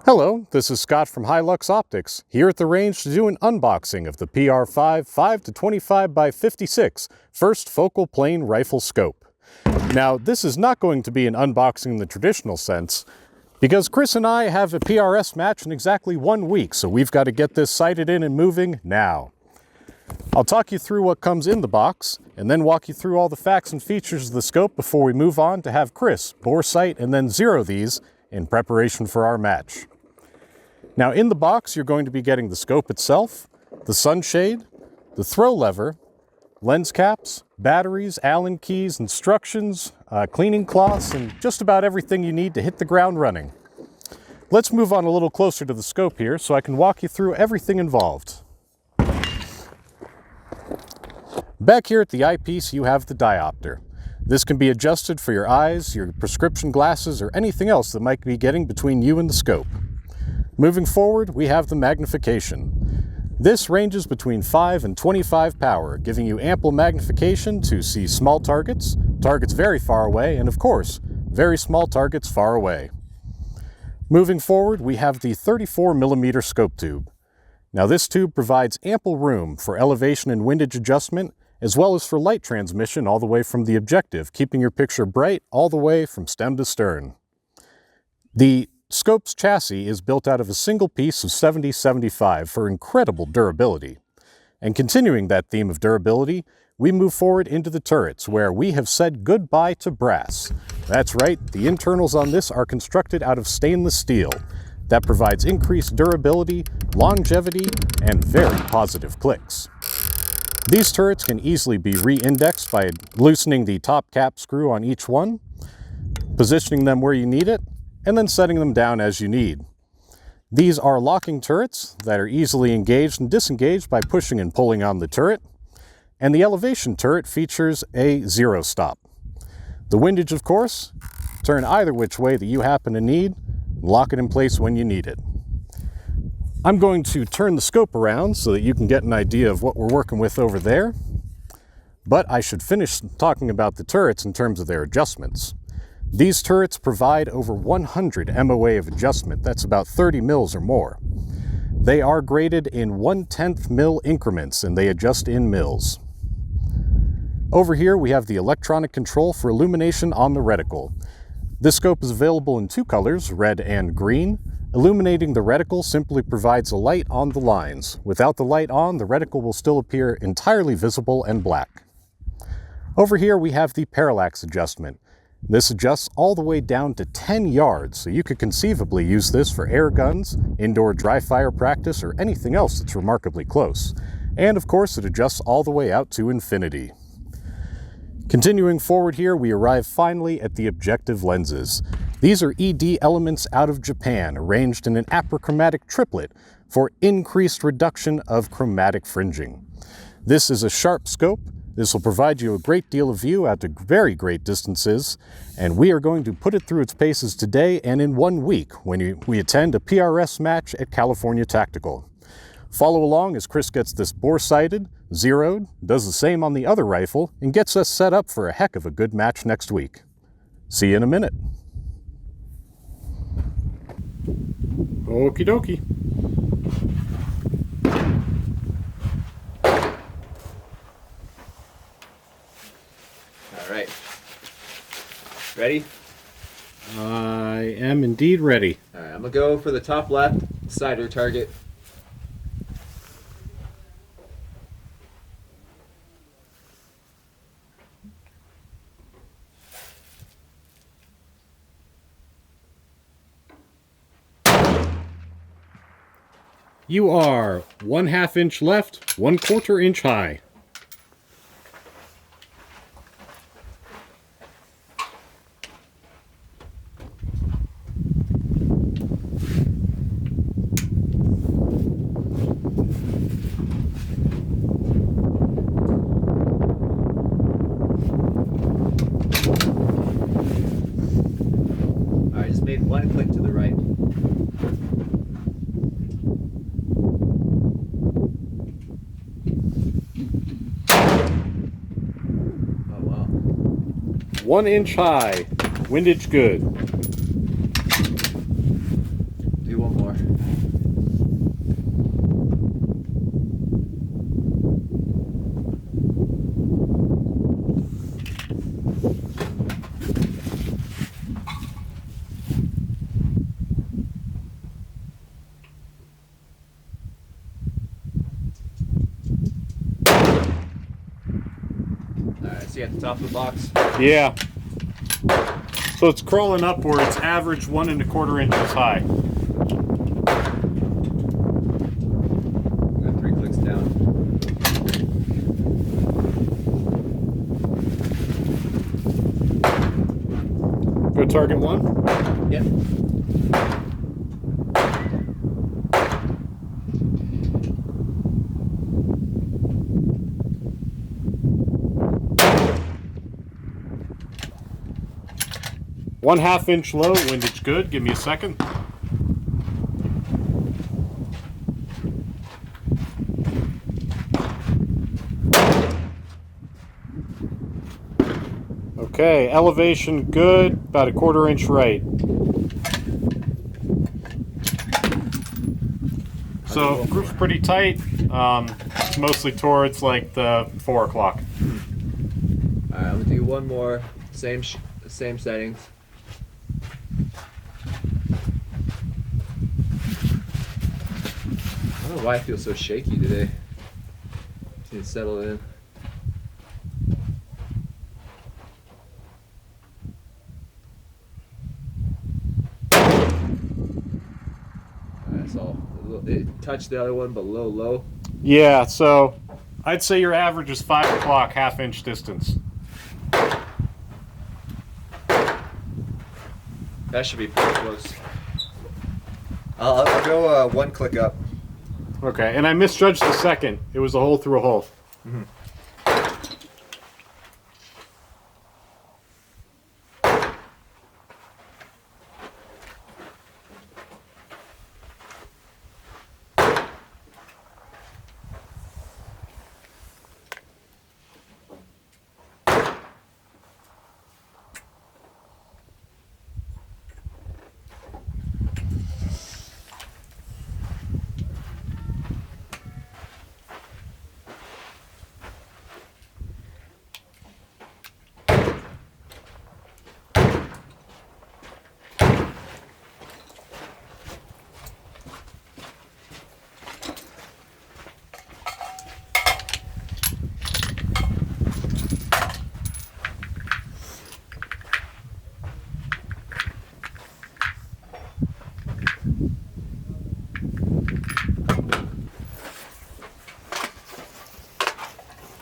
Hello, this is Scott from Hi-Lux Optics, here at the range to do an unboxing of the PR5 5-25 by 56 first focal plane rifle scope. Now, this is not going to be an unboxing in the traditional sense, because Chris and I have a PRS match in exactly 1 week, so we've got to get this sighted in and moving now. I'll talk you through what comes in the box, and then walk you through all the facts and features of the scope before we move on to have Chris bore sight and then zero these in preparation for our match. Now in the box, you're going to be getting the scope itself, the sunshade, the throw lever, lens caps, batteries, Allen keys, instructions, cleaning cloths, and just about everything you need to hit the ground running. Let's move on a little closer to the scope here so I can walk you through everything involved. Back here at the eyepiece, you have the diopter. This can be adjusted for your eyes, your prescription glasses, or anything else that might be getting between you and the scope. Moving forward, we have the magnification. This ranges between 5 and 25 power, giving you ample magnification to see small targets, targets very far away, and of course, very small targets far away. Moving forward, we have the 34mm scope tube. Now this tube provides ample room for elevation and windage adjustment, as well as for light transmission all the way from the objective, keeping your picture bright all the way from stem to stern. The scope's chassis is built out of a single piece of 70-75 for incredible durability. And continuing that theme of durability, we move forward into the turrets, where we have said goodbye to brass. That's right, the internals on this are constructed out of stainless steel. That provides increased durability, longevity, and very positive clicks. These turrets can easily be re-indexed by loosening the top cap screw on each one, positioning them where you need it, and then setting them down as you need. These are locking turrets that are easily engaged and disengaged by pushing and pulling on the turret, and the elevation turret features a zero stop. The windage, of course, turn either which way that you happen to need, and lock it in place when you need it. I'm going to turn the scope around so that you can get an idea of what we're working with over there, but I should finish talking about the turrets in terms of their adjustments. These turrets provide over 100 MOA of adjustment, that's about 30 mils or more. They are graded in 1/10 mil increments and they adjust in mils. Over here we have the electronic control for illumination on the reticle. This scope is available in 2 colors, red and green. Illuminating the reticle simply provides a light on the lines. Without the light on, the reticle will still appear entirely visible and black. Over here we have the parallax adjustment. This adjusts all the way down to 10 yards, so you could conceivably use this for air guns, indoor dry fire practice, or anything else that's remarkably close. And of course, it adjusts all the way out to infinity. Continuing forward here, we arrive finally at the objective lenses. These are ED elements out of Japan, arranged in an apochromatic triplet for increased reduction of chromatic fringing. This is a sharp scope. This will provide you a great deal of view out to very great distances, and we are going to put it through its paces today and in 1 week when we attend a PRS match at California Tactical. Follow along as Chris gets this bore sighted, zeroed, does the same on the other rifle, and gets us set up for a heck of a good match next week. See you in a minute. Okie dokie. All right. Ready? I am indeed ready. All right, I'm gonna go for the top left cider target. You are 1/2 inch left, 1/4 inch high. All right, just made 1 click to the right. Oh wow. 1 inch high, windage good. Do one more. see at the top of the box? Yeah. So it's crawling upwards, average 1 1/4 inches high. Got 3 clicks down. Go target 1. Yep. One 1/2 inch low, windage good. Give me a second. Okay, elevation good, about a 1/4 inch right. So group's pretty tight. It's mostly towards like the 4 o'clock. All right, I'm gonna do one more. Same settings. I don't know why I feel so shaky today. Just need to settle in. Alright, so it touched the other one, but low. Yeah, so I'd say your average is 5 o'clock, 1/2 inch distance. That should be pretty close. I'll go 1 click up. Okay, and I misjudged the second. It was a hole through a hole. Mm-hmm.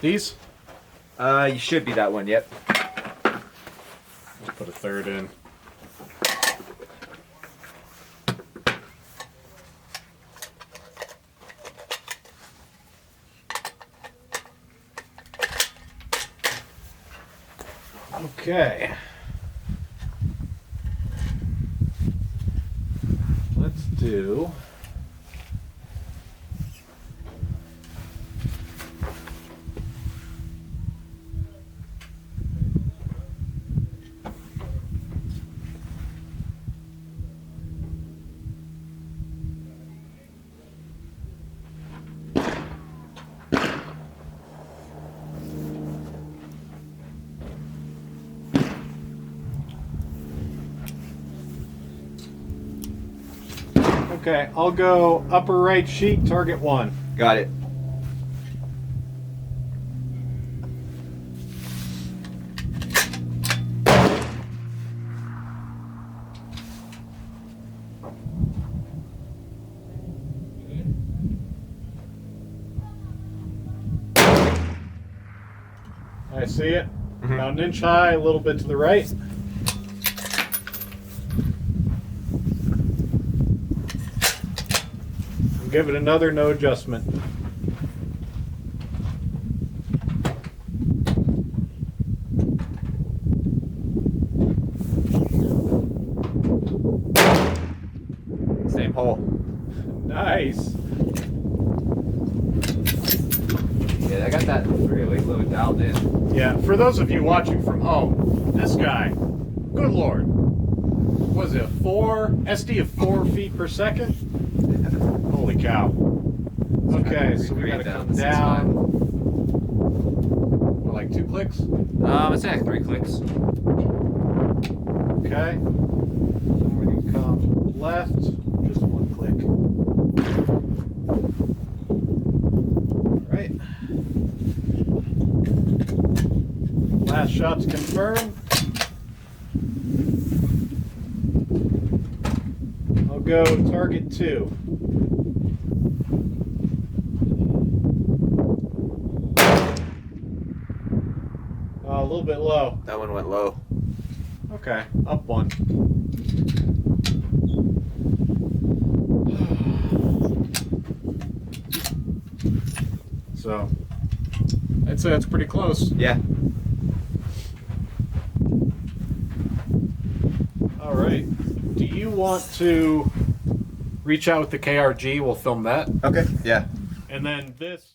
These? You should be that one, yep. Just put a 1/3 in. Okay. Let's do... Okay, I'll go upper right sheet, target 1. Got it. I see it. About 1 inch high, a little bit to the right. Give it another no adjustment. Same hole. Nice. Yeah, I got that really low dialed in. Yeah, for those of you watching from home, this guy, good lord, was it 4 SD of 4 feet per second? Holy cow. Okay, so we gotta come down. What, like 2 clicks? I'd say like 3 clicks. Okay. Then we're gonna come left, just 1 click. All right. shot to confirm. I'll go target 2. A little bit low. That one went low. Okay, up 1. So, I'd say that's pretty close. Yeah. All right. Do you want to reach out with the KRG? We'll film that. Okay. Yeah. And then this.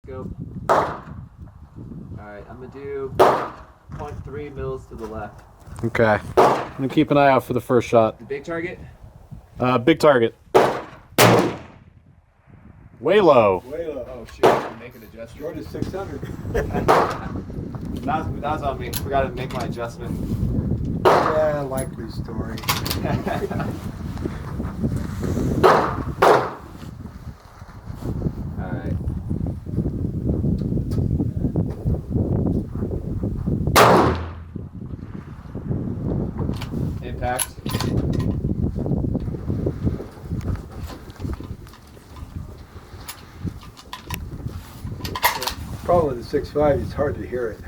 Go. Alright, I'm gonna do 0.3 mils to the left. Okay. I'm going to keep an eye out for the first shot. The big target? Big target. Way low. Way low. Oh shoot, I'm making an adjustment. Short is 600. That was on me. Forgot to make my adjustment. Yeah, likely story. Alright. Impact. Problem with the 6.5, it's hard to hear it.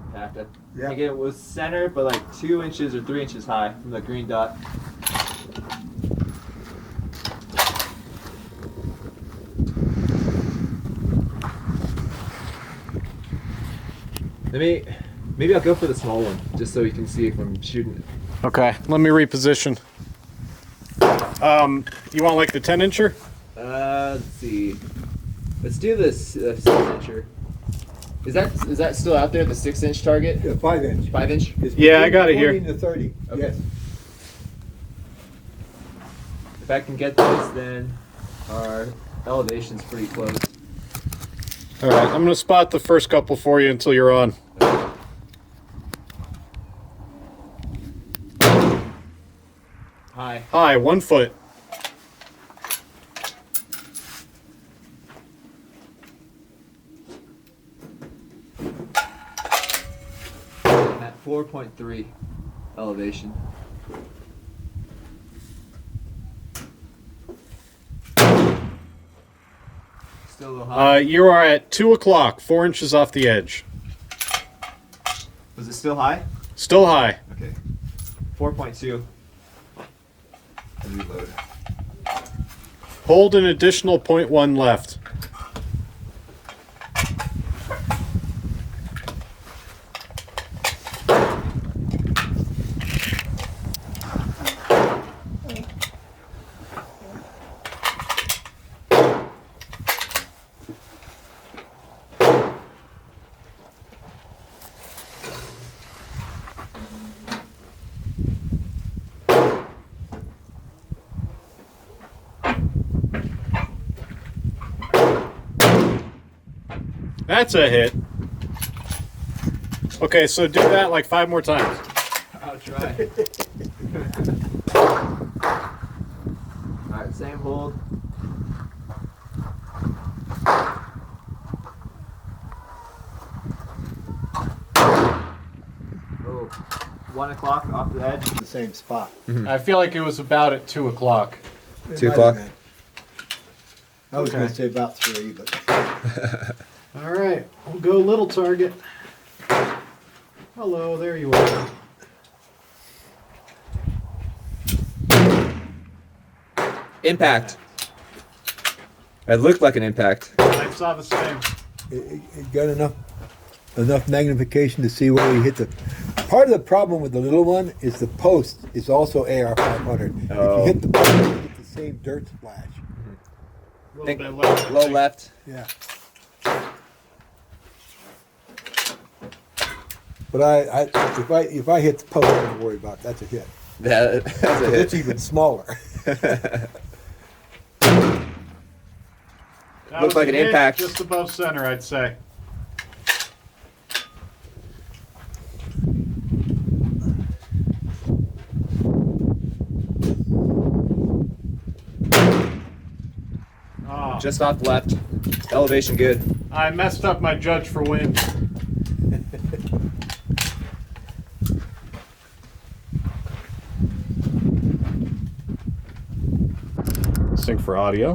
Impacted. Yeah. Again, it was center, but like 2 inches or 3 inches high from the green dot. Maybe I'll go for the small one, just so you can see if I'm shooting it. Okay, let me reposition. You want like the 10-incher? Let's see. Let's do this 6-incher. Is that still out there? The 6-inch target? Yeah, 5-inch. 5-inch? It's Yeah, I got it here. 20 to 30. Okay. Yes. If I can get this, then our elevation's pretty close. All right, I'm going to spot the first couple for you until you're on. High. Hi, 1 foot. I'm at 4.3 elevation. Still a little high. You are at 2 o'clock, 4 inches off the edge. Was it still high? Still high. Okay. 4.2. And reload. Hold an additional 0.1 left. That's a hit. Okay, so do that like 5 more times. I'll try. Alright, same hold. Oh, 1 o'clock off the edge. The same spot. I feel like it was about at 2 o'clock. It 2 might have o'clock? been. I was going to say about 3, but All right, we'll go little target. Hello, there you are. Impact. It looked like an impact. I saw the same. it got enough magnification to see where we hit the. Part of the problem with the little one is the post is also AR500. If Oh. you hit the post, you get the same dirt splash. A little Think bit left. low left. Yeah. But if I hit the post, I don't worry about it. That's a hit. That's a It's hit. even smaller. That Looks was like a an hit impact. Just above center, I'd say. Oh, just off left. Elevation good. I messed up my judge for wind. Sync for audio.